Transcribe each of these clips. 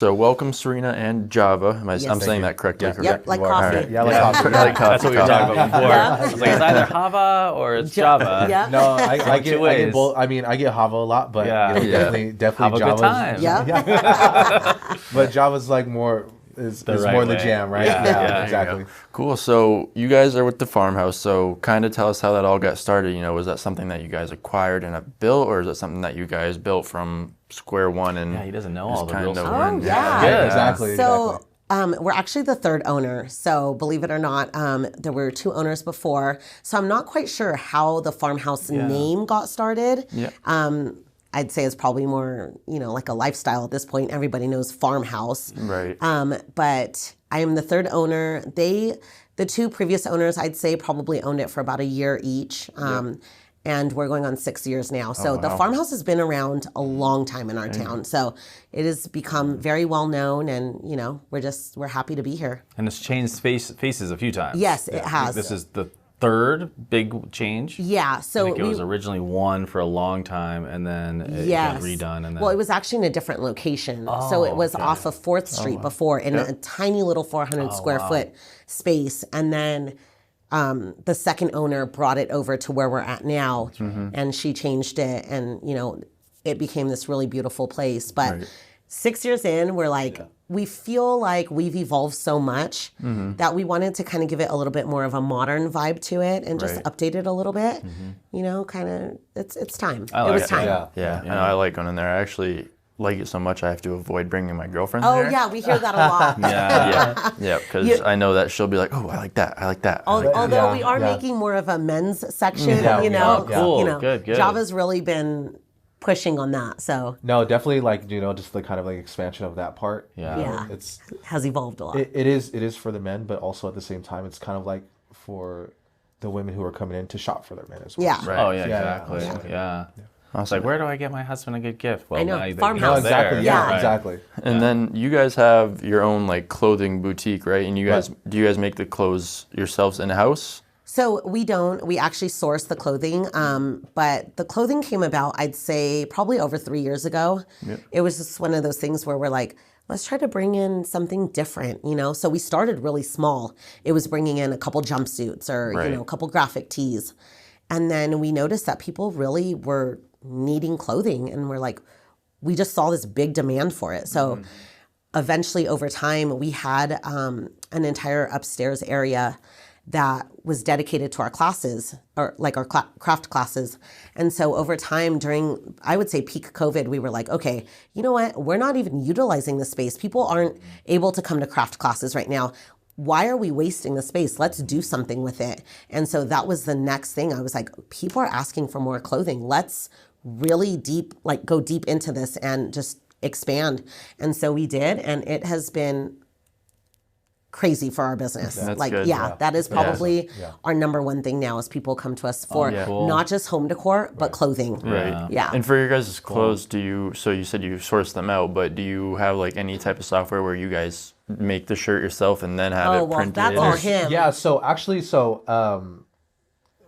So welcome, Serena and Java. I'm saying that correctly? Yeah. Correct? Yep, like coffee. Right. Yeah, like coffee. Like coffee. That's what we were talking about before. Yeah. I was like, it's either Java or it's Java. Yeah. No, I get ways. both. I mean, I get Java a lot, but definitely Have a Java's. good time. Yeah. But Java's like more is right more the way. jam, right? Yeah, exactly. Cool. So you guys are with the farmhouse. So kind of tell us how that all got started. You know, was that something that you guys acquired and have built, or is it something that you guys built from square one? And Yeah, he doesn't know all the real kind of stuff. Oh, yeah. Good. Exactly. So we're actually the third owner. So believe it or not, there were two owners before. So I'm not quite sure how the farmhouse name got started. Yeah. I'd say it's probably more, like a lifestyle at this point. Everybody knows farmhouse. Right. But I am the third owner. The two previous owners, I'd say, probably owned it for about a year each. And we're going on 6 years now. So the farmhouse has been around a long time in our town. So it has become very well known, and we're happy to be here. And it's changed faces a few times. Yes, it has. This is the third big change. Yeah. So I think it was originally one for a long time, and then it got redone. And then well, it was actually in a different location. So it was off of 4th Street before in a tiny little 400 square foot space. And then the second owner brought it over to where we're at now, and she changed it, and it became this really beautiful place. But 6 years in, we're like, we feel like we've evolved so much that we wanted to kind of give it a little bit more of a modern vibe to it and just update it a little bit. Kind of, it's time. It was time. Yeah. And I like going in there. I actually like it so much I have to avoid bringing my girlfriend Oh there. yeah, we hear that a lot. Yeah, because I know that she'll be like, oh, I like that. I like that. Although we are making more of a men's section, Cool. Good. Java's really been pushing on that. So No, definitely just the kind of like expansion of that part. Yeah. It's has evolved a lot. it is for the men, but also at the same time, it's kind of like for the women who are coming in to shop for their men as well. Yeah. Right. Oh yeah, exactly. Yeah. It's like, where do I get my husband a good gift? Well, I know, now farmhouse. No, exactly. There. Yeah, Right. exactly. And then you guys have your own like clothing boutique, right? And do you guys make the clothes yourselves in house? So we don't. We actually source the clothing, but the clothing came about, I'd say, probably over 3 years ago. It was just one of those things where we're like, let's try to bring in something different, So we started really small. It was bringing in a couple jumpsuits or, a couple graphic tees. And then we noticed that people really were needing clothing, and we're like, we just saw this big demand for it. So eventually over time, we had an entire upstairs area that was dedicated to our classes, or like our craft classes. And so over time, during, I would say, peak COVID, we were like, okay, you know what? We're not even utilizing the space. People aren't able to come to craft classes right now. Why are we wasting the space? Let's do something with it. And so that was the next thing. I was like, people are asking for more clothing. Let's really go deep into this and just expand. And so we did, and it has been crazy for our business. That's good. That is probably our number one thing now, is people come to us for not just home decor, but clothing. Right. Yeah. And for your guys' clothes, so you said you source them out, but do you have like any type of software where you guys make the shirt yourself and then have it printed? That's all him. Yeah. So actually,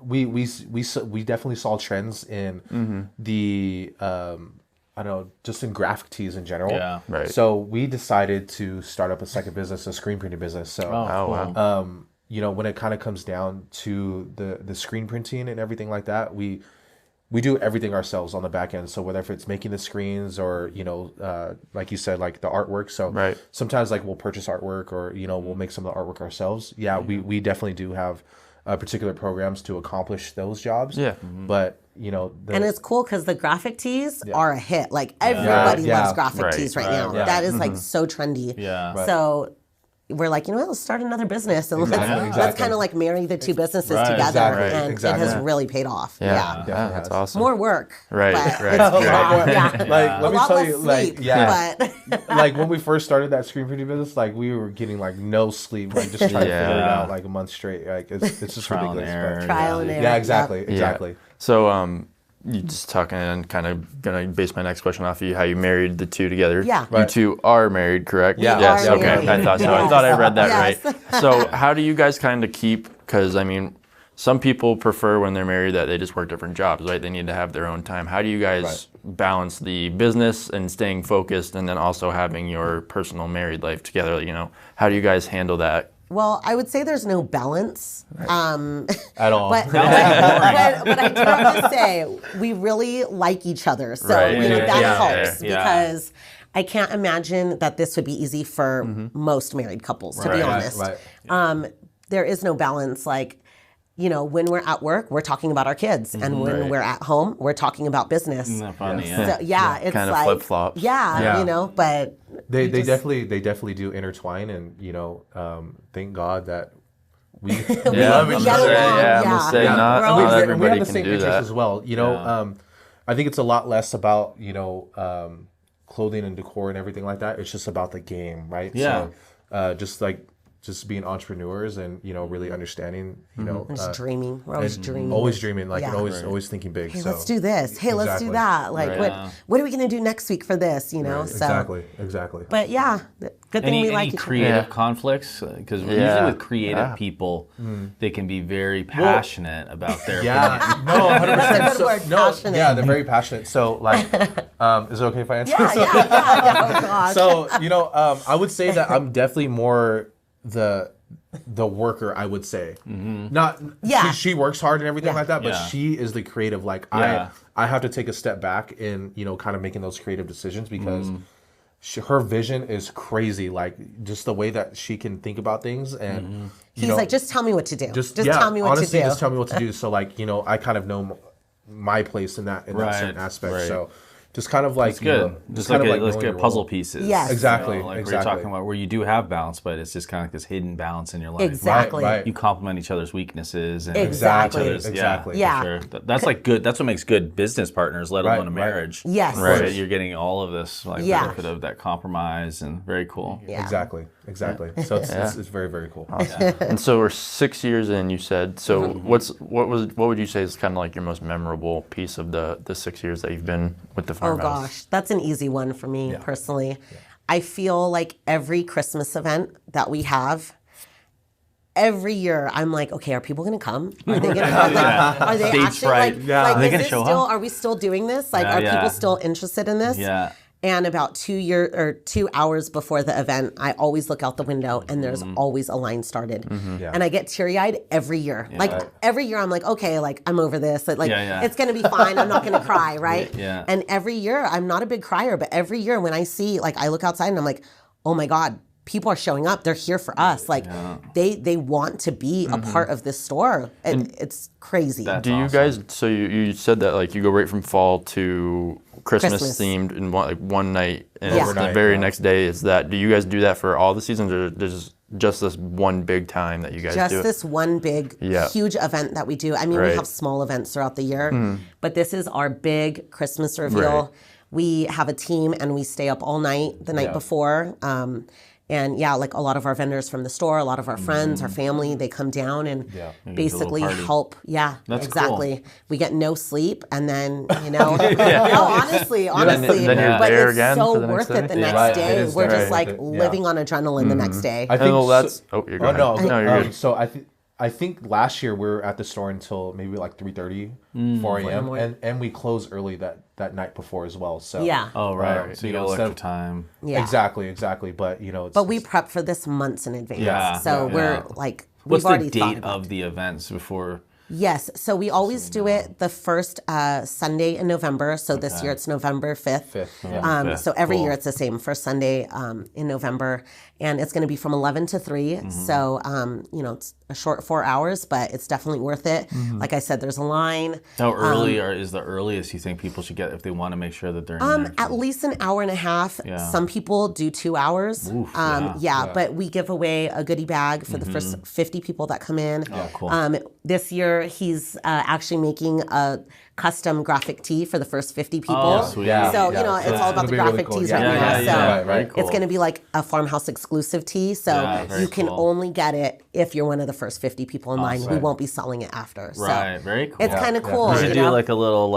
we definitely saw trends in the I don't know, just in graphic tees in general. Yeah. Right. So we decided to start up a second business, a screen printing business. So wow. when it kind of comes down to the screen printing and everything like that, we do everything ourselves on the back end. So whether if it's making the screens or, like you said, like the artwork. So sometimes like we'll purchase artwork, or, we'll make some of the artwork ourselves. Yeah, we definitely do have particular programs to accomplish those jobs. Yeah. But, and it's cool because the graphic tees are a hit. Like everybody loves graphic tees right now. That is like so trendy. Yeah. So we're like, let's start another business, and let's kind of like marry the two businesses together, and it has really paid off. Yeah, that's awesome. More work, right? Like, let me tell you, but like when we first started that screen printing business, like we were getting like no sleep, like just trying to figure it out like a month straight. Like it's just trial ridiculous. and error. Trial and error. Yeah, exactly. So you just talking and kind of gonna base my next question off of how you married the two together. Yeah. You two are married, correct? Yeah. Yes. Are Okay. married. I thought so. I thought I read that Yes. right. So how do you guys kind of keep? Because some people prefer when they're married that they just work different jobs, right? They need to have their own time. How do you guys balance the business and staying focused and then also having your personal married life together? How do you guys handle that? Well, I would say there's no balance. At all. But I do have to say, we really like each other. So, that helps because I can't imagine that this would be easy for most married couples, to be honest. There is no balance. Like, when we're at work, we're talking about our kids. And when we're at home, we're talking about business. Isn't that funny? So, it's kind of like, flip-flops. But they definitely do intertwine, and thank God that we love each other. I'm gonna say not everybody we have the can same do interests that as well. I think it's a lot less about clothing and decor and everything like that. It's just about the game, right? Yeah. So just being entrepreneurs and really understanding just dreaming. We're always dreaming. Always dreaming, like and always thinking big. Hey, so let's do this. Hey, let's do that. Like what are we gonna do next week for this? So exactly. But good thing we like any each creative conflicts, because usually with creative people, they can be very passionate about their opinion. No, 100%. That's a good word, passionate. Yeah, they're very passionate. So like, is it okay if I answer? Oh gosh. So I would say that I'm definitely more the worker, I would say. Not she works hard and everything like that, but she is the creative. Like I have to take a step back in kind of making those creative decisions because her vision is crazy. Like just the way that she can think about things, and he's like, just tell me what to do. Just tell me what honestly, to do. just tell me what to do. So like I kind of know my place in that certain aspect. Right. So. Just kind of like, it's good. Just like let's get puzzle pieces. Yes. Exactly. Like we're talking about where you do have balance, but it's just kind of like this hidden balance in your life. Exactly. Right. You complement each other's weaknesses. And Exactly. Exactly. Yeah. For sure. That's like good. That's what makes good business partners, let alone a marriage. Yes. Right. You're getting all of this benefit of that compromise, and very cool. Yeah. Exactly. So it's very, very cool. Awesome. And so we're 6 years in, you said. So what would you say is kind of like your most memorable piece of the 6 years that you've been with the farmhouse? Oh gosh, that's an easy one for me personally. I feel like every Christmas event that we have, every year I'm like, okay, are people going to come? Are they going to come? Are they Stage actually fright. like Are they is gonna this show still? up? Are we still doing this? Like, are people still interested in this? Yeah. And about 2 hours before the event, I always look out the window and there's always a line started. And I get teary-eyed every year. Like every year I'm like, okay, like I'm over this. Like it's gonna be fine. I'm not gonna cry, right? And every year, I'm not a big crier, but every year when I see, like I look outside and I'm like, oh my God, people are showing up. They're here for us. Like they want to be a part of this store. And it's crazy. Do you guys, so you said that like you go right from fall to Christmas themed in one night, and the very next day is that. Do you guys do that for all the seasons, or there's just this one big time that you guys do? Just this one big, huge event that we do. I mean, we have small events throughout the year, but this is our big Christmas reveal. Right. We have a team and we stay up all night the night before. And like a lot of our vendors from the store, a lot of our friends, our family, they come down and basically help. Yeah, That's exactly. Cool. We get no sleep, and then no, honestly, then you're but there it's again so for the worth next it the day? next day. We're just like right. living on adrenaline the next day. I think that's. Oh, you're going. no, you're good. So I think last year we were at the store until maybe like 3:30, 4 a.m. and we close early that night before as well. So Oh right. So you got extra time. Yeah. Exactly. But But we prep for this months in advance. Yeah, So we're like, What's we've already the thought date about of the events before? Yes, so we always do it the first Sunday in November. So this year it's November 5th. So every year it's the same, first Sunday in November. And it's going to be from 11 to 3. So, it's a short 4 hours, but it's definitely worth it. Like I said, there's a line. How early is the earliest you think people should get if they want to make sure that they're in there? At least an hour and a half. Yeah. Some people do 2 hours. Oof, But we give away a goodie bag for the first 50 people that come in. Oh, cool. This year, he's actually making a custom graphic tee for the first 50 people. Oh, sweet. So, Yeah. it's all about the graphic tees right now. So it's going to be like a farmhouse exclusive tee. So you can only get it if you're one of the first 50 people in line. We won't be selling it after. Right, so very cool. It's kind of cool. You should do like a little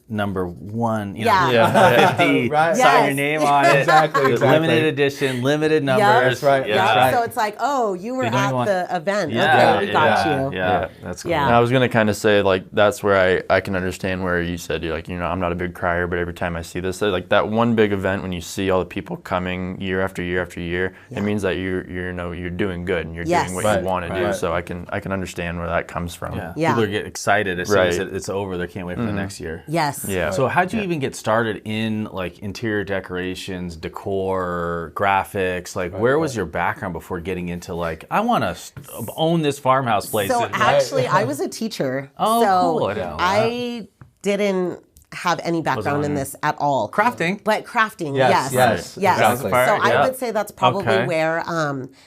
number 1, 50, sign your name on it. Exactly. Limited edition, limited numbers. That's right. Yeah. That's right. So it's like, oh, you were at the event. Yeah, Okay, we got you. Yeah, that's cool. Yeah. And I was gonna kind of say like that's where I can understand understand where you said you're like, I'm not a big crier, but every time I see this, like that one big event when you see all the people coming year after year after year, it means that you're doing good and you're doing what you want to do. So I can understand where that comes from. People get excited as soon as it's over. They can't wait for the next year. So how'd you even get started in like interior decorations, decor, graphics? Like where was your background before getting into like, I want to own this farmhouse place? So actually, I was a teacher. Cool. I didn't have any background in this at all. Crafting. But crafting, yes. Exactly. So I would say that's probably where,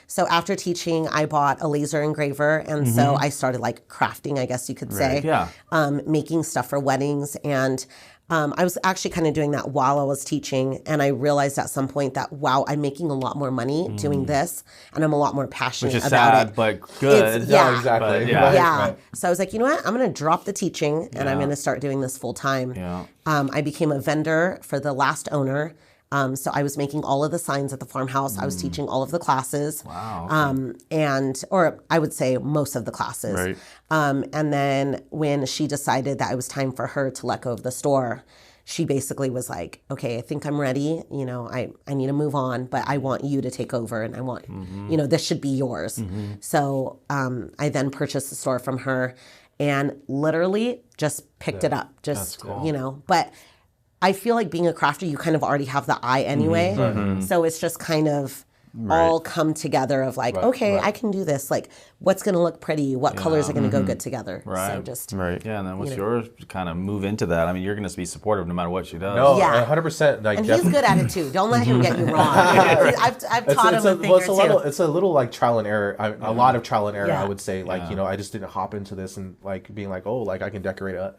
so after teaching, I bought a laser engraver. And so I started like crafting, I guess you could say. Making stuff for weddings. And I was actually kind of doing that while I was teaching. And I realized at some point that, wow, I'm making a lot more money doing this. And I'm a lot more passionate about sad, it. but good. Exactly. But, So I was like, you know what? I'm going to drop the teaching and I'm going to start doing this full time. I became a vendor for the last owner. So I was making all of the signs at the farmhouse. I was teaching all of the classes. Or I would say most of the classes. And then when she decided that it was time for her to let go of the store, she basically was like, okay, I think I'm ready. I need to move on, but I want you to take over and I want, this should be yours. So I then purchased the store from her and literally just picked it up. But I feel like being a crafter, you kind of already have the eye anyway. So it's just kind of all come together of like, I can do this. Like, what's going to look pretty? What colors are going to go good together? So just and then once yours kind of move into that, I mean, you're going to be supportive no matter what she does. No, 100%. Like, and he's good at it too. Don't let him get you wrong. I've taught him a thing or two. It's a little like trial and error. A lot of trial and error, I would say. Like, I just didn't hop into this and like being like, oh, like I can decorate a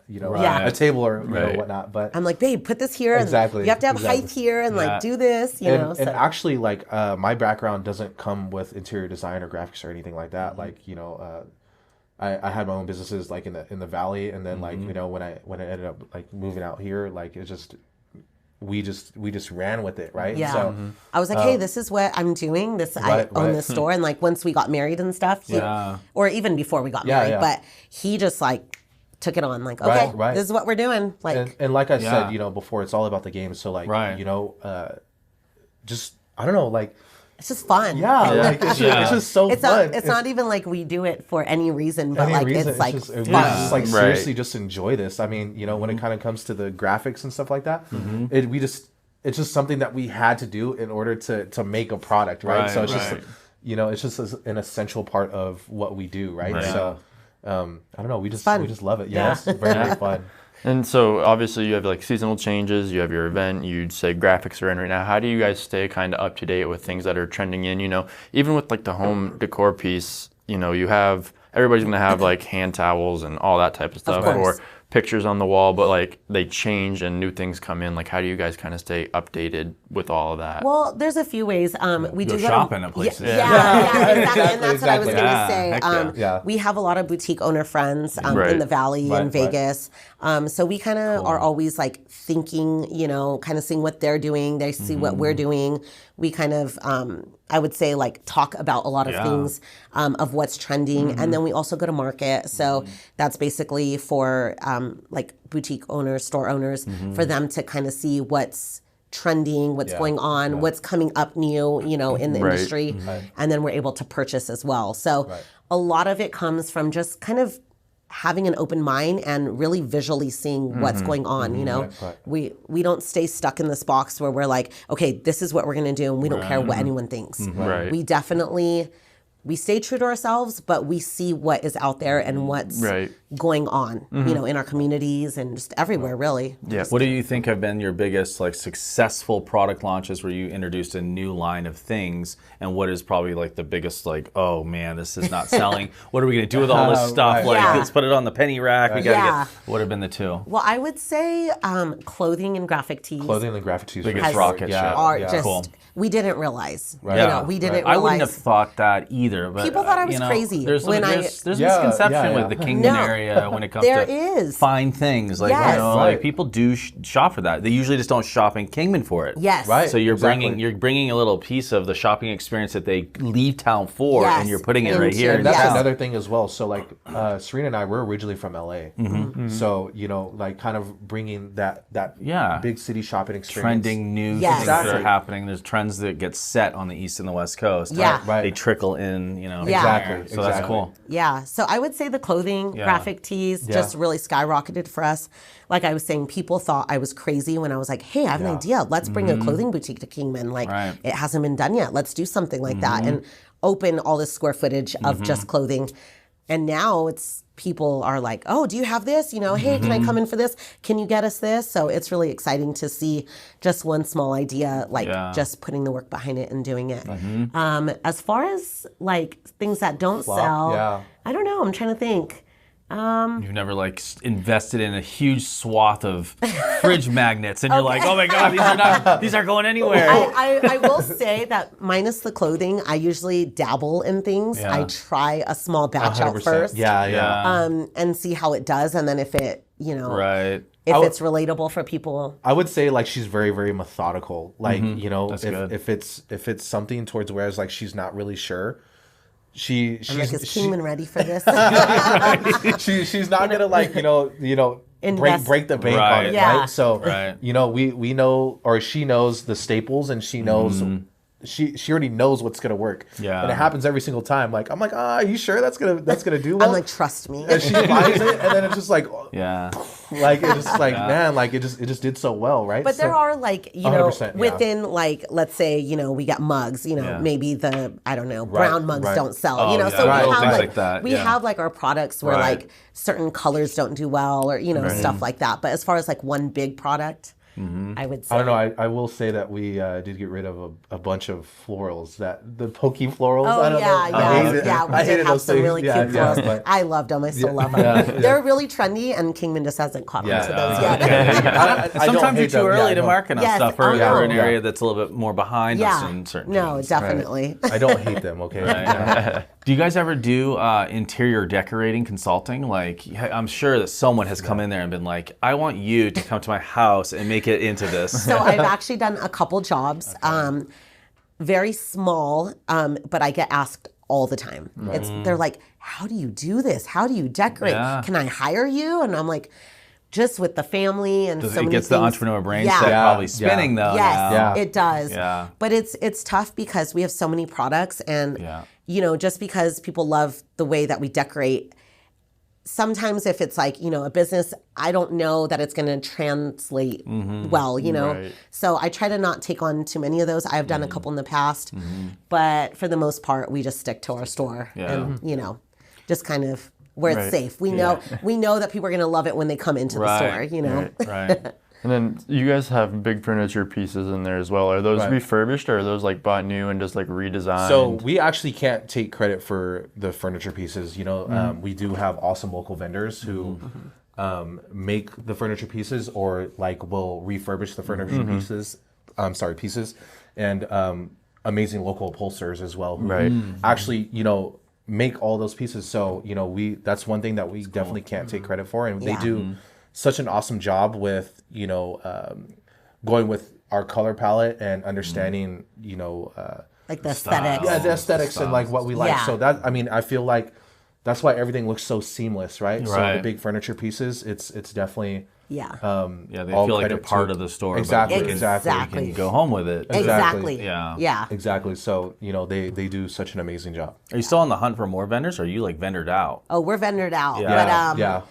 table or whatnot. But I'm like, babe, put this here. Exactly. And you have to have height here and like do this. And actually, like my background doesn't come with interior design or graphics or anything like that. Like, I had my own businesses like in the valley, and then like when I ended up like moving out here, like it just we just ran with it, right? So I was like, hey, this is what I'm doing. I own this store, and like once we got married and stuff, or even before we got married, but he just like took it on, like, okay, this is what we're doing. Like, and like I said, before, it's all about the game. So like, just I don't know, like. It's just fun. Like it's just so fun. It's not even like we do it for any reason, but like it's like fun. Just like seriously, just enjoy this. I mean, when it kind of comes to the graphics and stuff like that, it's just something that we had to do in order to make a product, right? So it's just it's just an essential part of what we do, right? So I don't know, we just love it. It's very, very fun. And so obviously you have like seasonal changes, you have your event, you'd say graphics are in right now. How do you guys stay kind of up to date with things that are trending in, even with like the home decor piece, you have, everybody's going to have like hand towels and all that type of stuff or pictures on the wall, but like they change and new things come in. Like how do you guys kind of stay updated with all of that? Well, there's a few ways. We do shopping at places. Exactly. And that's what I was going to say. We have a lot of boutique owner friends in the Valley in Vegas. So we kind of are always like thinking, kind of seeing what they're doing. They see what we're doing. We kind of, I would say, like talk about a lot of things of what's trending. And then we also go to market. So that's basically for like boutique owners, store owners, for them to kind of see what's trending, what's going on, what's coming up new, in the industry. And then we're able to purchase as well. So a lot of it comes from just kind of having an open mind and really visually seeing what's going on, We don't stay stuck in this box where we're like, okay, this is what we're going to do and we don't care what anyone thinks. We definitely, we stay true to ourselves, but we see what is out there and what's going on, in our communities and just everywhere, really. What do you think have been your biggest like successful product launches where you introduced a new line of things, and what is probably like the biggest like, oh man, this is not selling. What are we going to do with all this stuff? Let's put it on the penny rack. We got to get. What have been the two? Well, I would say clothing and graphic tees. Clothing and graphic tees. Biggest rocket ship. Are just, we didn't realize. We didn't realize. I wouldn't have thought that either. either. But, people thought I was crazy There's when there's misconception with the Kingman No. area when it comes There to is. fine things. Like, Yes. like people do shop for that. They usually just don't shop in Kingman for it. Yes. Right. So you're Exactly. bringing a little piece of the shopping experience that they leave town for, Yes. and you're putting it right Into- here. And that's Yes. another thing as well. So like Serena and I, we're originally from LA. So, like kind of bringing that big city shopping experience. Trending new Yes. things that are Exactly. happening. There's trends that get set on the East and the West Coast. Yeah. Right. They trickle in, Yeah. Exactly. So that's cool. Yeah, so I would say the clothing, graphic tees just really skyrocketed for us. Like I was saying, people thought I was crazy when I was like, hey, I have an idea. Let's bring a clothing boutique to Kingman. Like, Right. it hasn't been done yet. Let's do something like that and open all this square footage of just clothing. And now it's people are like, oh, do you have this? Hey, can I come in for this? Can you get us this? So it's really exciting to see just one small idea, like just putting the work behind it and doing it. As far as like things that don't sell, I don't know. I'm trying to think. You've never like invested in a huge swath of fridge magnets, and you're like, oh my god, these aren't going anywhere. I will say that minus the clothing, I usually dabble in things. Yeah. I try a small batch out 100%. first. Yeah. And see how it does, and then if it, Right. if it's relatable for people. I would say like she's very, very methodical. Like, That's good. if it's something towards whereas like she's not really sure. She's I'm like, is Kingman ready for this? she's not gonna like Invest. break the bank on Right. it, Yeah. right? So Right. we know, or she knows the staples, and she knows she already knows what's gonna work. Yeah. And it happens every single time. Like I'm like, are you sure that's gonna do well? I'm like, trust me. and she buys it, and then it's just like, Yeah. like it's just like man, like it just did so well, right? But there So- are like, 100%, yeah. within like, let's say, we got mugs, maybe the, I don't know, brown mugs right. don't sell, Oh, yeah. so Right, we have things like, like that, we yeah. have like our products where Right. like certain colors don't do well or, stuff like that. But as far as like one big product, I would say. I don't know. I will say that we did get rid of a bunch of florals, the pokey florals. Oh, I don't know. I hated- yeah. I We hated did have those some things. really Yeah, cute yeah, florals. but- I loved them. I still love them. yeah. They're really trendy, and Kingman just hasn't caught on to those yet. I don't Sometimes you're hate too them. early Yeah, to no. market on Yes, stuff, or, oh, or an no. area that's a little bit more behind us Yeah. in certain No, things. definitely. I don't hate them. Okay. Yeah. Do you guys ever do interior decorating consulting? Like, I'm sure that someone has come in there and been like, I want you to come to my house and make it into this. So I've actually done a couple jobs, very small, but I get asked all the time. They're like, how do you do this? How do you decorate? Yeah. Can I hire you? And I'm like, just with the family and so it many gets the things. entrepreneur brain Yeah. set Yeah. probably spinning though. Yes, now. Yeah. it does. Yeah. But it's tough because we have so many products, and just because people love the way that we decorate, sometimes if it's like, a business, I don't know that it's going to translate well, Right. So I try to not take on too many of those. I've done a couple in the past, but for the most part, we just stick to our store and, just kind of where it's Right. safe. We know that people are going to love it when they come into the store, Right. And then you guys have big furniture pieces in there as well. Are those Right. refurbished, or are those like bought new and just like redesigned? So we actually can't take credit for the furniture pieces. We do have awesome local vendors who make the furniture pieces, or like will refurbish the furniture pieces. Pieces, and amazing local upholsterers as well, who Right. actually make all those pieces. So that's one thing that we definitely can't take credit for, and they do such an awesome job with going with our color palette and understanding like the aesthetics. yeah, the aesthetics and like what we like. Yeah. So I feel like that's why everything looks so seamless, right? So Right. the big furniture pieces, it's definitely Yeah. Yeah, they all feel like they're credit part to- of the store. but Exactly, you can- exactly. You can go home with it. Exactly. Yeah. Yeah. Exactly. So they do such an amazing job. Are you still on the hunt for more vendors, or are you like vendored out? Oh, we're vendored out. Yeah. But yeah.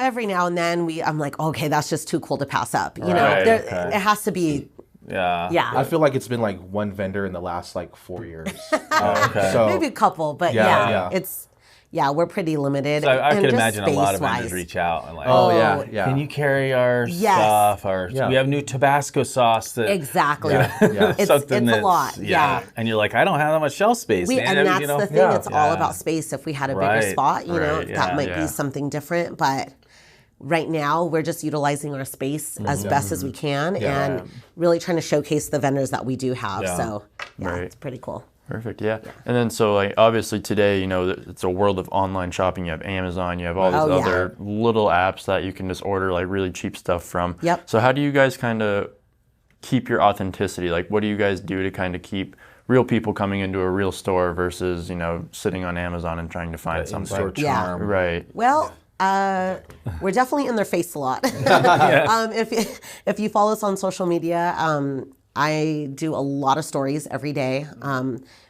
every now and then I'm like, okay, that's just too cool to pass up. Right, There, okay. it has to be, Yeah. yeah. I feel like it's been like one vendor in the last like 4 years. Okay. So Maybe a couple, but Yeah, yeah. we're pretty limited. So I and could just imagine a lot of vendors space-wise. reach out and like, Oh yeah. can you carry our Yes. stuff? Or Yeah. we have new Tabasco sauce that Exactly. Yeah. It's something a that's- lot. Yeah. And you're like, I don't have that much shelf space. man. And that's the thing. Yeah. It's all Yeah. about space. If we had a bigger Right, spot, right, that yeah, might yeah. be something different. But right now, we're just utilizing our space as best as we can and really trying to showcase the vendors that we do have. Yeah. So, yeah, Right. it's pretty cool. Perfect. Yeah. And then so like obviously today, it's a world of online shopping. You have Amazon, you have all these other little apps that you can just order like really cheap stuff from. Yep. So how do you guys kind of keep your authenticity? Like what do you guys do to kind of keep real people coming into a real store versus, sitting on Amazon and trying to find something? In-store charm. Right. Well, we're definitely in their face a lot. If you follow us on social media, I do a lot of stories every day.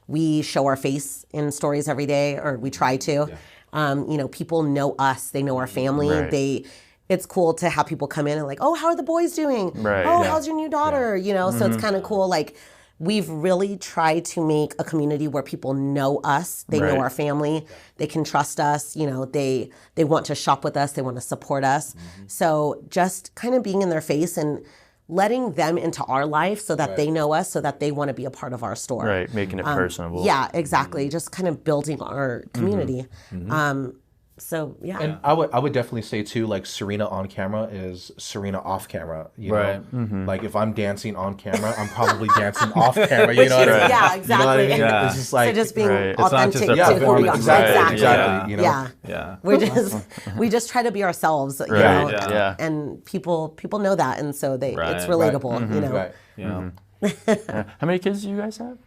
We show our face in stories every day, or we try to. People know us. They know our family. Right. It's cool to have people come in and like, oh, how are the boys doing? Right. Oh, how's your new daughter? So it's kind of cool. Like, we've really tried to make a community where people know us. They know our family. They can trust us. They want to shop with us. They want to support us. So just kind of being in their face and letting them into our life so that they know us, so that they want to be a part of our store. Right, making it personable. Yeah, exactly. Just kind of building our community. So yeah, and I would definitely say too, like Serena on camera is Serena off camera. You know, like if I'm dancing on camera, I'm probably dancing off camera. You know what I mean? Yeah, exactly. You know what I mean? Yeah. It's just like so just being It's not authentic just a to who we performance. are. Exactly. Exactly. You know? Yeah. We just try to be ourselves. You know, and people know that, and so it's relatable. You know. Right. Yeah. How many kids do you guys have?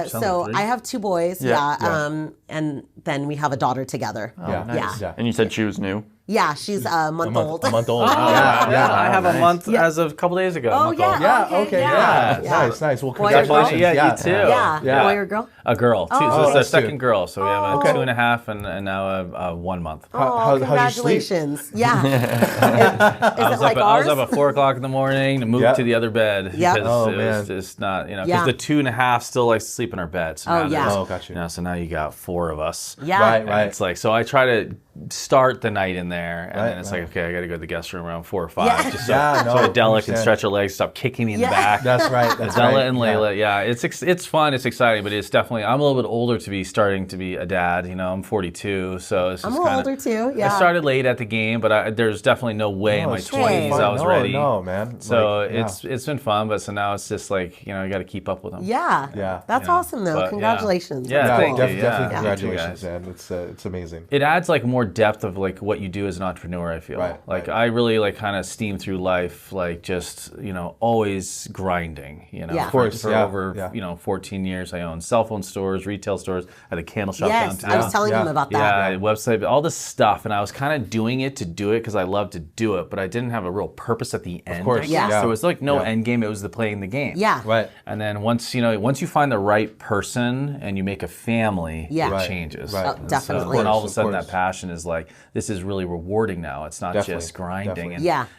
So I have 2 boys, and then we have a daughter together. Nice. And you said she was new? Yeah, she's a month old. A month old. I have a month as of a couple days ago. Oh, yeah. Okay. Nice. Well, congratulations. Yeah, you too. Yeah. Boy or girl? A girl. Two. So it's the second girl. So we have a 2.5 and now a 1 month. Oh, congratulations. Yeah. Is it like ours? I was up at 4 o'clock in the morning to move to the other bed because it was just not, because the 2.5 still likes to sleep in our bed. So got you. So now you got 4 of us. Yeah. Right. It's like, so I try to start the night in there, and then it's like, okay, I got to go to the guest room around 4 or 5, just so Adela can stretch her legs, stop kicking me in the back. That's right. Adela and Layla, it's fun, it's exciting, but it's definitely, I'm a little bit older to be starting to be a dad. I'm 42, so it's just I'm older too. Yeah. I started late at the game, but there's definitely no way in my 20s I was ready. No, man. So it's been fun, but so now it's just like, I got to keep up with them. Yeah. That's awesome though. But, congratulations. Yeah, thank you. Definitely congratulations, man. It's amazing. It adds like more depth of like what you do as an entrepreneur, I feel. I really like kind of steam through life, like just, always grinding, Of course, for over, 14 years. I own cell phone stores, retail stores, I had a candle shop downtown. I was telling him about that. Yeah, website, all this stuff. And I was kind of doing it to do it because I love to do it, but I didn't have a real purpose at the end. Of course. So it was like no end game, it was the playing the game. Yeah. Right. And then once you find the right person and you make a family, it changes. Right. Oh, definitely. And all of a sudden that passion is like, this is really rewarding now. It's not just grinding.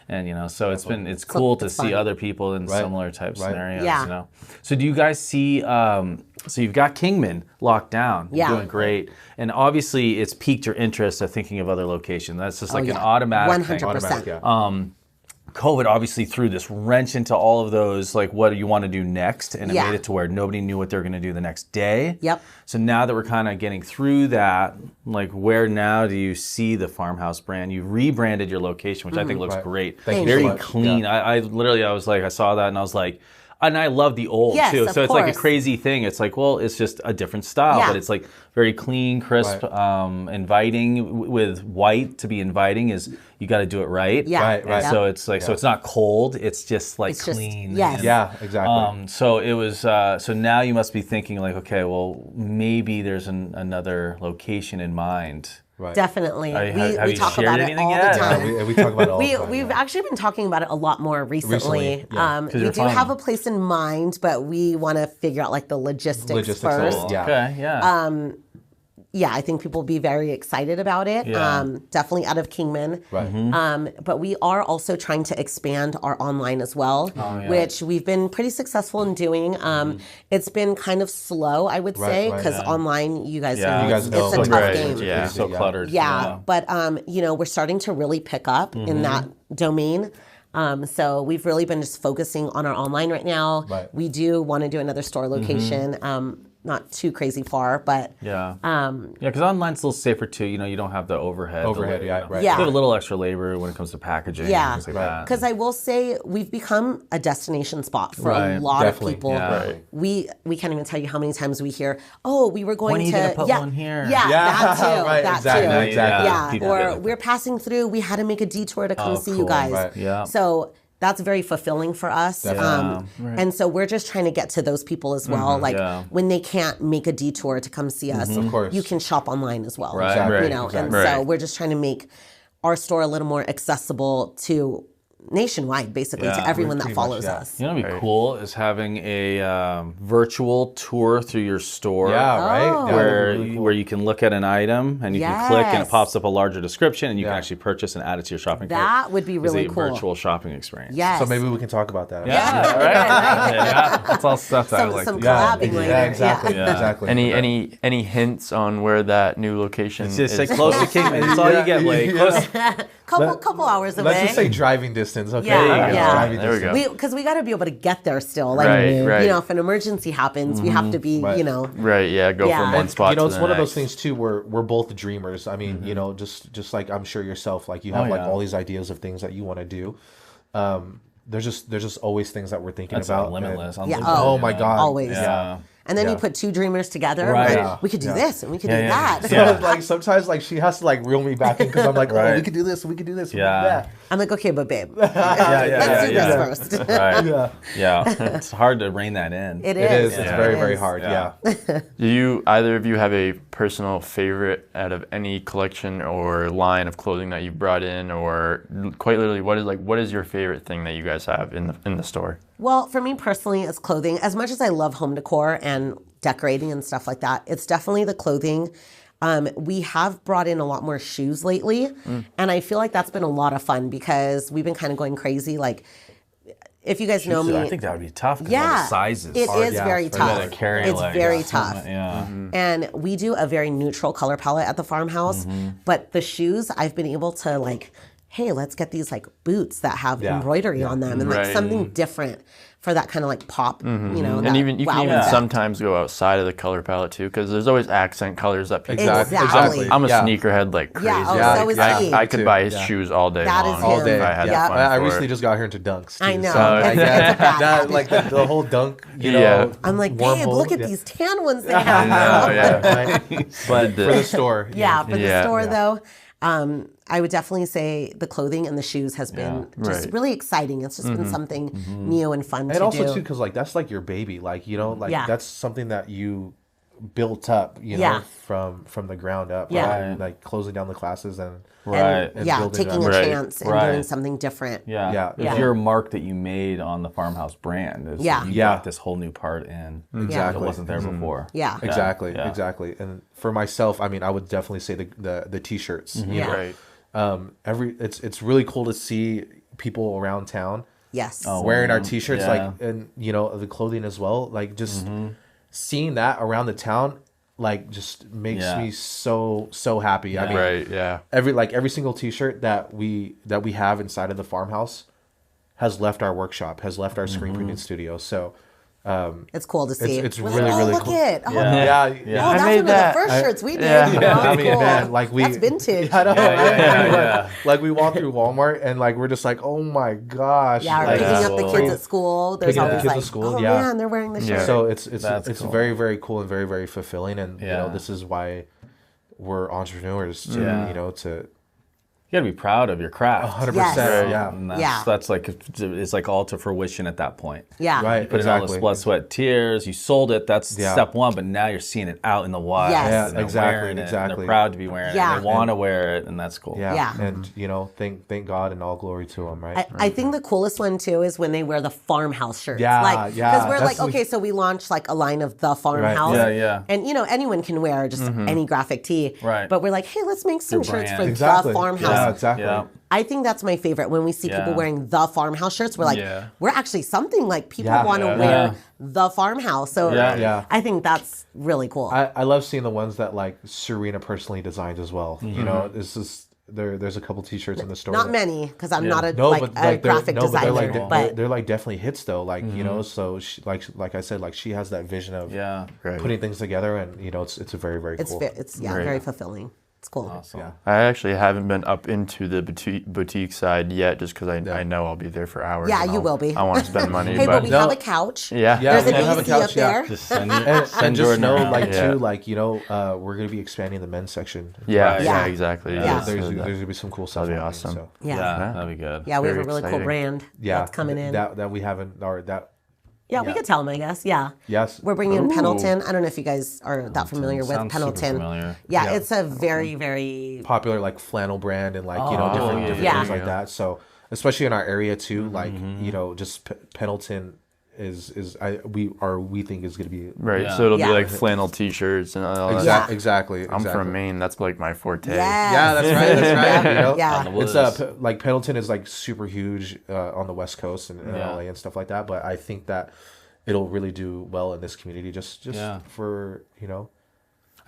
And so it's cool to see other people in similar type scenarios. Yeah. So do you guys see, so you've got Kingman locked down. You're doing great. And obviously it's piqued your interest of thinking of other locations. That's just like an automatic 100%. thing. COVID obviously threw this wrench into all of those, like what do you want to do next? And it made it to where nobody knew what they were going to do the next day. Yep. So now that we're kind of getting through that, like where now do you see the Farmhouse brand? You rebranded your location, which I think looks great. Thank you so Very much. clean. I literally, I was like, I saw that and I was like, and I love the old too. So it's like a crazy thing. It's like, well, it's just a different style, but it's like very clean, crisp, inviting. With white, to be inviting is you got to do it right. Yeah. Right. So it's like, so it's not cold. It's just like clean. Yeah, exactly. So it was. So now you must be thinking like, okay, well, maybe there's another location in mind. Right. Definitely. Have we you talk shared about it anything all yet? the time. We talk about it all the time. We've actually been talking about it a lot more recently. We do fun. have a place in mind, but we want to figure out like the logistics first. Cool. Okay, yeah. Yeah, I think people will be very excited about it. Definitely out of Kingman. Right. But we are also trying to expand our online as well, which we've been pretty successful in doing. It's been kind of slow, I would say, because online, you guys know, it's a tough game. Yeah, so cluttered. But we're starting to really pick up in that domain. So we've really been just focusing on our online right now. We do want to do another store location. not too crazy far, but because online's a little safer too. You know, you don't have the overhead. Right. Yeah. You have a little extra labor when it comes to packaging. Yeah, and things like that. because I will say we've become a destination spot for a lot of people. Yeah. We can't even tell you how many times we hear, "Oh, we were going When are you to gonna put one here?" Yeah, that too. Right, that exactly, too. exactly. Yeah, People get or it. we're passing through. We had to make a detour to come see you cool. guys. Right. Yeah. So that's very fulfilling for us. And so we're just trying to get to those people as well. Like when they can't make a detour to come see us, Of course. you can shop online as well. Right. Exactly. You know, and Right. so we're just trying to make our store a little more accessible to nationwide, basically, to everyone that pretty much, follows yeah. us. You know what'd be cool is having a virtual tour through your store. Yeah, right. Yeah, that'd be Where, really cool. where you can look at an item and you can click and it Yes. pops up a larger description and you can Yeah. actually purchase and add it to your shopping cart. That would be really It's a cool. virtual shopping experience. Yes. So maybe we can talk about that. Yeah, right? Yeah, that's all stuff that I would like some to do. collabing later. Yeah, exactly. Yeah. Exactly. Any hints on where that new location Just say is? close to Kingman. That's all you get, Blake. Close. Couple hours away. Let's just say driving distance. Okay. Yeah, There you go. yeah. Driving There we distance. go. Because we got to be able to get there still. Like, Right. you know, if an emergency happens, we have to be, Right. you know. Right, yeah, go Yeah. from one And, spot You know, to it's the one of those next. things too. We're both dreamers. I mean, you know, just like I'm sure yourself, like you have like all these ideas of things that you want to do. There's just always things that we're thinking That's about. limitless. And- Yeah. Oh my God. Always. Yeah. And then you Yeah. put two dreamers together. Right. Like, Yeah. we could do Yeah. this and we could Yeah, do yeah. that. Yeah. like sometimes like she has to like reel me back in because I'm like, oh, Right. we could do this, we could do this, we could Yeah. do that. I'm like, okay, but babe, Yeah, let's do yeah. this first. Right. Yeah. Yeah. It's hard to rein that in. It It is. is. It's Yeah. very, It very is. hard. Yeah. Yeah. Do you either of you have a personal favorite out of any collection or line of clothing that you've brought in, or quite literally, what is your favorite thing that you guys have in the store? Well, for me personally, it's clothing. As much as I love home decor and decorating and stuff like that, it's definitely the clothing. We have brought in a lot more shoes lately, and I feel like that's been a lot of fun because we've been kind of going crazy. Like, if you guys know me, I think that would be tough because all yeah, the sizes. it is yeah, very it's tough. very to carry, It's like, very yeah. tough. Yeah. And we do a very neutral color palette at the farmhouse, but the shoes, I've been able to like, hey, let's get these like boots that have embroidery on them and like Right. something different for that kind of like pop, you know. And that even you can wow even effect. sometimes go outside of the color palette too, because there's always accent colors that people. Exactly. I'm a Yeah. sneakerhead like crazy. Yeah, oh, Yeah, so is I, he. I could buy his Yeah. shoes all day That is long. him. All day. If I had yeah. the funds I for recently it. just got here into dunks. Too, I know. So, like, It's a bad habit. like the whole dunk, you Yeah. know. I'm like, babe, wormhole, look at yeah. these tan ones they I have. know, yeah. Right? But For the store. Yeah, for the Yeah. store though, I would definitely say the clothing and the shoes has been just Right. really exciting. It's just been something new and fun And to also do. too, because like that's like your baby, like you know, like Yeah. that's something that you built up, you know, Yeah. from the ground up. Yeah. Right? Like closing down the classes and Right. And, yeah, building taking up. a Right. chance and Right. doing something different. Yeah. Yeah. It's Yeah. your mark that you made on the farmhouse brand. Is Yeah. You Yeah. got this whole new part in. Exactly. That wasn't there before. Yeah. Exactly, Yeah. exactly. And for myself, I mean, I would definitely say the t-shirts. You Yeah. know? right. It's really cool to see people around town Yes. wearing our t-shirts, yeah. like, and you know, the clothing as well. Like just seeing that around the town, like just makes Yeah. me so happy. I mean, Right, yeah. every single t-shirt that we have inside of the farmhouse has left our workshop, has left our screen printing studio. So It's cool to see. it's We're really, like, oh, really look cool. it. Oh, yeah, oh, I that's made one that. of the first shirts we did. yeah. Oh, that's I mean, cool. man, like That's vintage. I know, yeah. like we walk through Walmart and like we're just like, oh my gosh. Yeah, or like, picking up the cool. kids at school. There's Picking up the always kids like, at school, oh yeah. man, they're wearing the shirt. So it's That's cool. very, very cool and very, very fulfilling. And you know, Yeah. this is why we're entrepreneurs to Yeah. you know to You got to be proud of your craft. 100%. Yes. Yeah. And Yeah. that's like it's like all to fruition at that point. Yeah. Right. Put in all this Exactly. blood, sweat, tears. You sold it. That's Yeah. step one. But now you're seeing it out in the wild. Yes. Yeah, and they're exactly, wearing it, and exactly. they're proud to be wearing Yeah. it. They want to wear it, and that's cool. Yeah. Yeah. And you know, thank God and all glory to him, right? I think the coolest one too is when they wear the farmhouse shirts. Yeah, like, yeah, Because we're that's like, okay, so we launched like a line of the farmhouse. Yeah, yeah. And you know, anyone can wear just any graphic tee. Right. But we're like, hey, let's make some Your shirts brand. for Exactly. the farmhouse. Yeah, exactly. Yeah. I think that's my favorite when we see people Yeah. wearing the farmhouse shirts. We're like, Yeah. we're actually something like people Yeah. want to Yeah. wear Yeah. the farmhouse. So Yeah. Yeah. I think that's really cool. I love seeing the ones that like Serena personally designed as well. You know, this is there's a couple T-shirts in the store. Not many, because I'm not a they're graphic designer. But they're like definitely hits though. Like you know, so she, like I said, like she has that vision of putting things together, and you know, it's a very cool. It's very fulfilling. It's cool. Awesome. Yeah. I actually haven't been up into the boutique side yet, just because I know I'll be there for hours. Yeah, you will be. I want to spend money. Hey, but we have a couch. Yeah, There's an have a AC couch, up there. Just send And just know, around. like too, like you know, we're gonna be expanding the men's section. Yeah, exactly. Yeah. There's gonna be some cool stuff. That'd be happening, awesome. So. Yeah. That'd be good. Yeah, we have a Very really cool exciting. brand that's coming in. That we haven't, or that. Yeah, we could tell them, I guess. Yeah. Yes. We're bringing in Pendleton. I don't know if you guys are that familiar with Sounds super Pendleton. familiar. Yeah, it's a very Popular like flannel brand and like you know different things like that. So especially in our area too, like you know, just Pendleton is we think is gonna be Right, Yeah. so it'll be Yeah. like flannel T-shirts and all that. exactly. I'm from Maine. That's like my forte. Yeah, that's right. That's right. You know? Yeah. It's like Pendleton is like super huge on the West Coast and LA and stuff like that. But I think that it'll really do well in this community just for you know.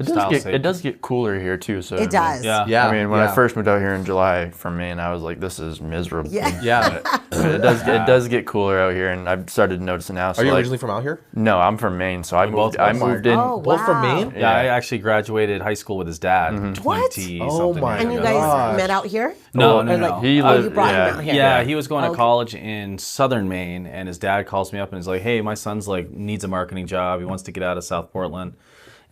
It does get cooler here too. So It does. Yeah. I mean, when I first moved out here in July from Maine, I was like, "This is miserable." Yeah. But it does get cooler out here, and I've started noticing now. So Are you like, originally from out here? No, I'm from Maine, so I moved in. Oh, Both from wow. Maine? Yeah, I actually graduated high school with his dad. What? 20 Oh something my years And you ago. guys Gosh. met out here? No, Or no, like, no. He you lived- brought him yeah. out here? Yeah, he was going to Okay. college in southern Maine, and his dad calls me up and is like, "Hey, my son's like needs a marketing job. He wants to get out of South Portland."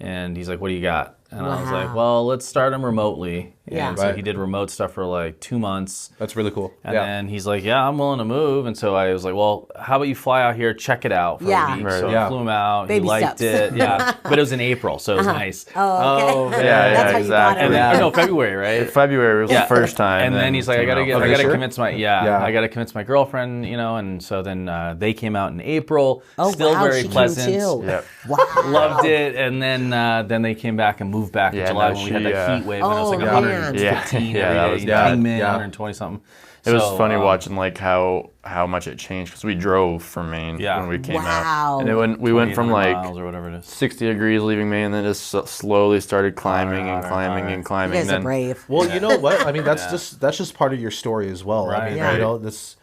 And he's like, "What do you got?" And I was like, "Well, let's start him remotely." Yeah. And so Right. he did remote stuff for like 2 months. That's really cool. And then he's like, "Yeah, I'm willing to move." And so I was like, "Well, how about you fly out here, check it out for Yeah. a week?" Right. So Yeah. I flew him out. Baby he liked steps. it. Yeah, but it was in April, so it was nice. Oh, okay. Oh, man. Yeah, That's how you got exactly. it. And then, right? no, February, right? February was the first time. And then he's like, I came gotta out. this year? convince my I gotta convince my girlfriend, you know. And so then they came out in April. Oh, Still wow, very she came pleasant. too. Yep. Wow. Loved it. And then they came back and moved back in Yeah, July no, when we had she, that heat wave. And it was like Oh, man. 115 Yeah, that every was day. bad. Kingman, Yeah. 120 something. It was So, funny watching like how much it changed because we drove from Maine Yeah. when we came Wow. out, and we went from 2,800 like miles or whatever it is. 60 degrees leaving Maine, and then just slowly started climbing and climbing and You climbing. guys are then, brave. Well, you know what? I mean, that's just part of your story as well. I Right. mean, Yeah. you know, this.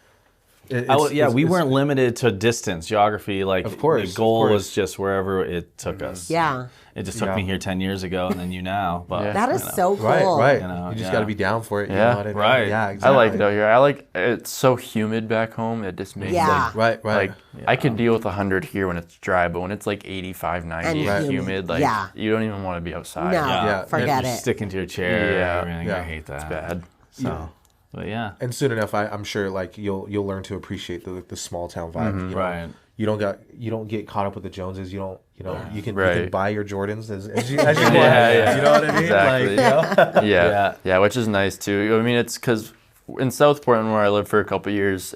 We weren't limited to distance, geography. Like, Of course, the goal of course. was just wherever it took us. Yeah. It just took me here 10 years ago, and then you now. But That is you know. so cool. Right. You know, You just yeah. got to be down for it. You Yeah. know what I mean? Right. Yeah, I exactly. like it out here. It's so humid back home. It just makes Yeah. Right. like I could deal with 100 here when it's dry, but when it's like 85, 90 And and humid. humid, like Yeah. you don't even want to be outside. No, Yeah. forget You it. stick into your chair. Yeah. Everything. Yeah. I hate that. It's bad. So, but yeah. And soon enough, I'm sure like you'll learn to appreciate the small town vibe. You know? Right. You don't get caught up with the Joneses. You don't. You know. You can Right. buy your Jordans as you want. yeah. You know what I mean? Exactly. Like, you know? Yeah, which is nice too. I mean, it's because in South Portland, where I lived for a couple of years,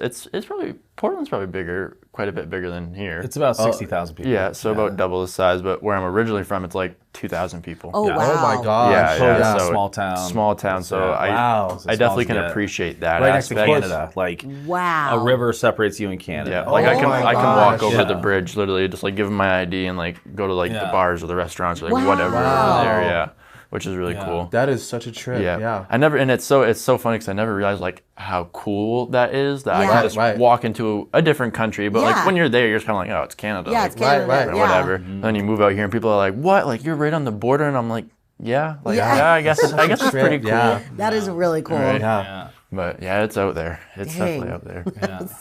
Portland's probably bigger, quite a bit bigger than here. It's about 60,000 people. Yeah, so about double the size. But where I'm originally from, it's like 2,000 people. Oh, Yeah. wow. Oh my gosh. Yeah, So- so Small town. Small town. So Wow. It's I as definitely small can as appreciate that Right next to aspect. Canada. Like, Wow. a river separates you and Canada. Yeah, Oh like I can my walk gosh. over Yeah. the bridge, literally, just like give them my ID and like go to like the Yeah. bars or the restaurants or like Wow. whatever Wow. there. Yeah, which is really Yeah. cool. That is such a trip. Yeah. I never, and it's so funny because I never realized like how cool that is that I Yeah. can just Right. walk into a different country. But Yeah. like when you're there, you're just kind of like, oh, it's Canada. Yeah, like, it's Canada. right, or Yeah. whatever. Then you move out here and people are like, what? Like you're right on the border, and I'm like, yeah, like Yeah. yeah, I guess it's Trip, pretty cool. yeah. That is really cool. Right. Yeah. Yeah. But yeah, it's out there. It's Dang. definitely out there.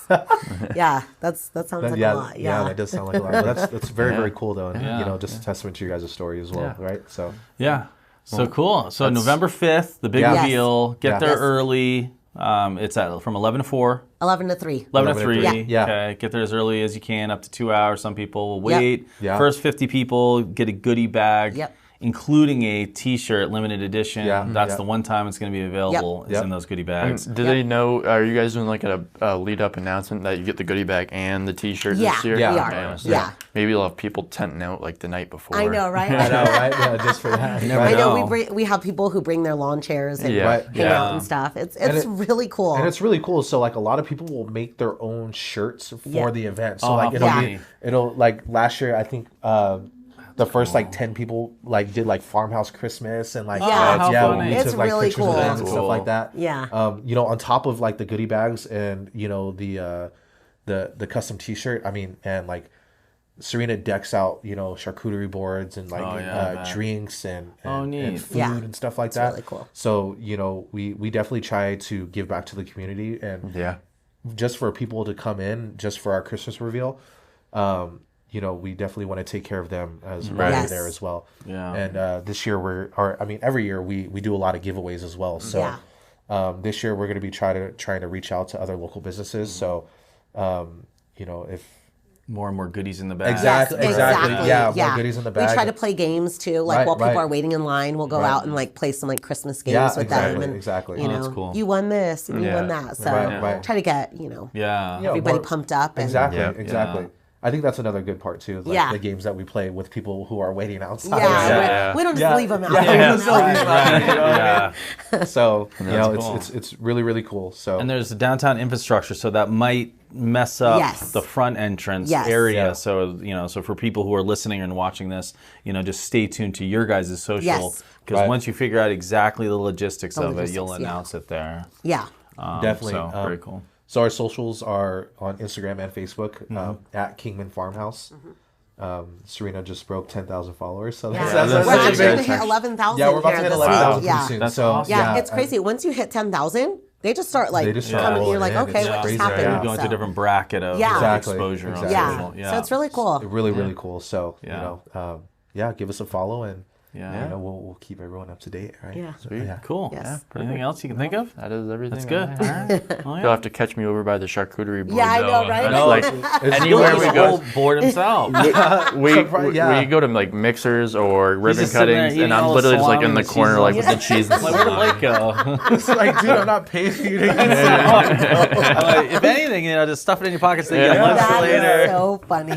Yeah. Yeah, that sounds like a lot. Yeah. that does sound like a lot. But that's very, Yeah. very cool though. And, Yeah. you know, just a testament to your guys' story as well, Yeah. right? So Yeah. So cool. So November 5th, the big Yeah. Yes. reveal. Get Yeah. there Yes. early. It's from 11 to 4. 11 to 3. 11 to 3. Yeah. Okay. Get there as early as you can, up to 2 hours. Some people will Yep. wait. Yeah. First 50 people get a goodie bag. Yep. Including a T-shirt, limited edition. Yeah. That's Yeah. the one time it's going to be available. Is Yep. in those goodie bags. Do they know? Are you guys doing like a lead up announcement that you get the goodie bag and the T-shirt Yeah, this year? Yeah. we we are. Okay, so Yeah. Maybe you'll have people tenting out like the night before. I know, right? I know, right? Yeah, just for that. never I know know. we have people who bring their lawn chairs and Yeah. Right. hang Yeah. out and stuff. It's it- really cool. And it's really cool. So like a lot of people will make their own shirts for Yeah. the event. So Oh, like funny. it'll like last year I think the first like 10 people like did like farmhouse Christmas and like funny. we It's took like really pictures cool. of them and That's stuff cool. like that. Yeah. You know, on top of like the goodie bags and you know the custom T-shirt. I mean, and like Serena decks out, you know, charcuterie boards and like drinks and neat. food Yeah. and stuff like It's that. really cool. So, you know, we definitely try to give back to the community and just for people to come in, just for our Christmas reveal. You know, we definitely want to take care of them as well over there as well. Yeah. And this year every year we do a lot of giveaways as well. So this year we're going to be trying to reach out to other local businesses. So, you know, if More and more goodies in the bag. Exactly. Yeah, more goodies in the bag. We try to play games too. Like while people are waiting in line, we'll go out and like play some like Christmas games with them. And, exactly. You know, that's cool. You won this and you won that. So try to get, you know, everybody pumped up. And, Exactly. I think that's another good part too. Like the games that we play with people who are waiting outside. We don't just leave them out. So you know, it's really really cool. So and there's the downtown infrastructure, so that might mess up the front entrance area. So you know, so for people who are listening and watching this, you know, just stay tuned to your guys' social because once you figure out exactly the logistics of it, you'll announce it there. Yeah, definitely. So very cool. So our socials are on Instagram and Facebook at Kingman Farmhouse. Serena just broke 10,000 followers, so that's we're actually going to hit 11,000. Yeah, we're about to hit 11,000 pretty soon. That's so awesome. Yeah, it's crazy. Once you hit 10,000, they just start like coming. You're like, okay, what just happened? You go into a different bracket of exposure. Exactly. On social. So it's really cool. Really, really cool. So you know, give us a follow and. You know, we'll keep everyone up to date, right? Yeah. Sweet. Cool. Yes. Anything else you can think of? That is everything. That's good. All right. Well, You'll have to catch me over by the charcuterie board. Yeah, I know, right? It's like anywhere we go, board himself. we go to like mixers or ribbon just sitting there cuttings, and eating I'm all the literally just like salami in the and the corner, cheese like with the cheese and Like, where did Blake go? It's like, dude, I'm not paying for you to eat If anything, you know, just stuff it in your pockets. Then you get lunch That later. is so funny.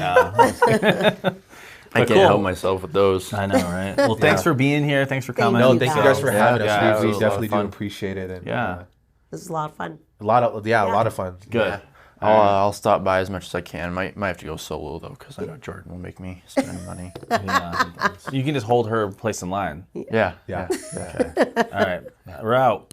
I can't help myself with those. I know, right? Well, thanks for being here. Thanks for coming. you. Thank you guys for having us. We it was definitely do fun. appreciate it. And, This is a lot of fun. a lot of fun. Good. Yeah. I'll stop by as much as I can. Might have to go solo though, because I know Jordan will make me spend money. You can just hold her place in line. Yeah. Yeah. All right. We're out.